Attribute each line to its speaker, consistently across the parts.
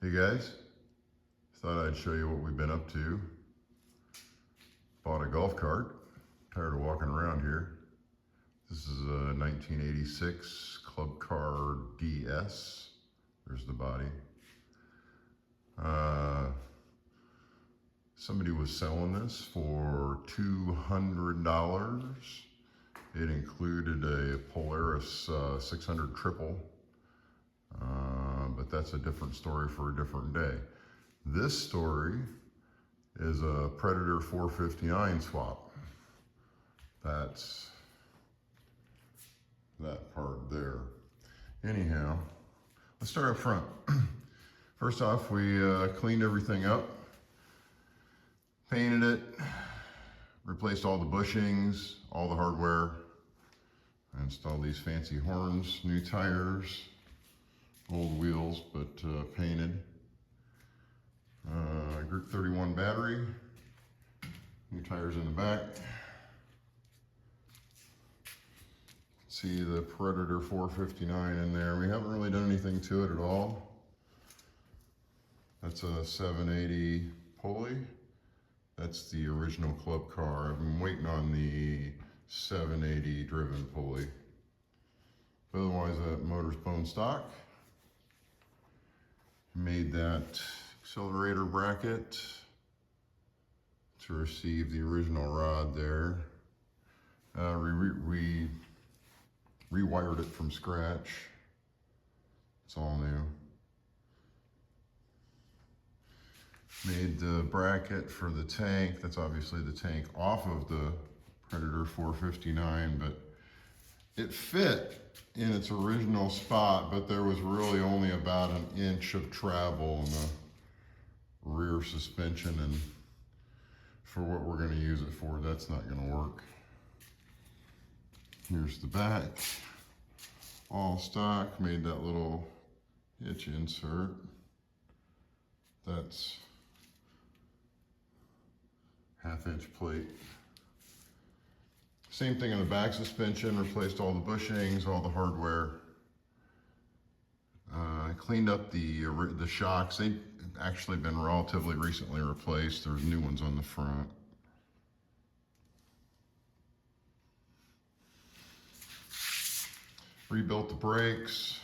Speaker 1: Hey guys, thought I'd show you what we've been up to. Bought a golf cart, tired of walking around here. This is a 1986 Club Car DS. There's the body. Somebody was selling this for $200. It included a Polaris 600 triple. But that's a different story for a different day. This story is a Predator 459 swap. That's that part there. Anyhow, let's start up front. First off, we cleaned everything up, painted it, replaced all the bushings, all the hardware, installed these fancy horns, new tires, old wheels, but painted. Group 31 battery, new tires in the back. See the Predator 459 in there. We haven't really done anything to it at all. That's a 780 pulley. That's the original club car. I've been waiting on the 780 driven pulley. Otherwise, that motor's bone stock. Made that accelerator bracket to receive the original rod there. We rewired it from scratch. It's all new. Made the bracket for the tank. That's obviously the tank off of the Predator 459, but it fit in its original spot, but there was really only about an inch of travel in the rear suspension, and for what we're going to use it for, that's not going to work. Here's the back, all stock. Made that little hitch insert. That's 1/2 inch plate. Same thing in the back suspension, replaced all the bushings, all the hardware. Cleaned up the shocks. They've actually been relatively recently replaced. There's new ones on the front. Rebuilt the brakes,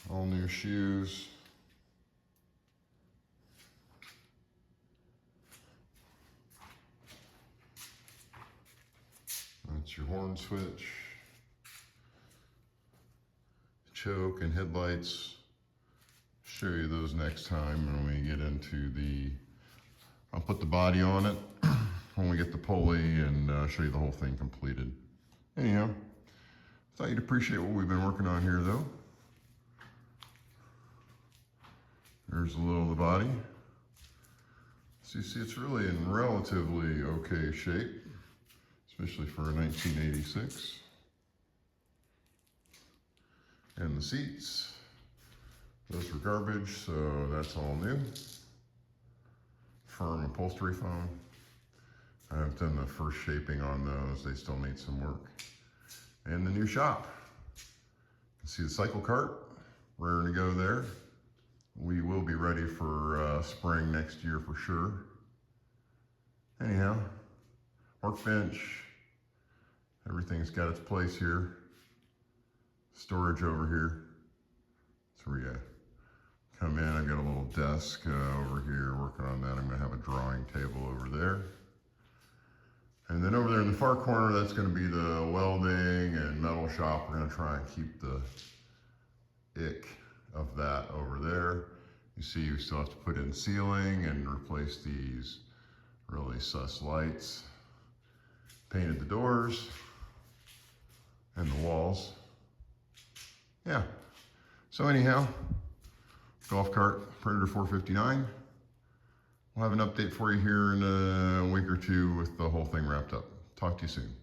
Speaker 1: all new shoes. That's your horn switch, choke and headlights. Show you those next time when we get into I'll put the body on it when we get the pulley and show you the whole thing completed. Anyhow, thought you'd appreciate what we've been working on here though. There's a little of the body. So you see it's really in relatively okay shape, especially for a 1986. And the seats, those were garbage, so that's all new. Firm upholstery foam. I've done the first shaping on those. They still need some work. And the new shop. You see the cycle cart, raring to go there. We will be ready for spring next year for sure. Anyhow, workbench. Everything's got its place here. Storage over here. So we come in. I've got a little desk over here working on that. I'm going to have a drawing table over there. And then over there in the far corner, that's going to be the welding and metal shop. We're going to try and keep the ick of that over there. You see, we still have to put in ceiling and replace these really sus lights. Painted the doors and the walls. Yeah. So anyhow, golf cart, Predator 459. We'll have an update for you here in a week or two with the whole thing wrapped up. Talk to you soon.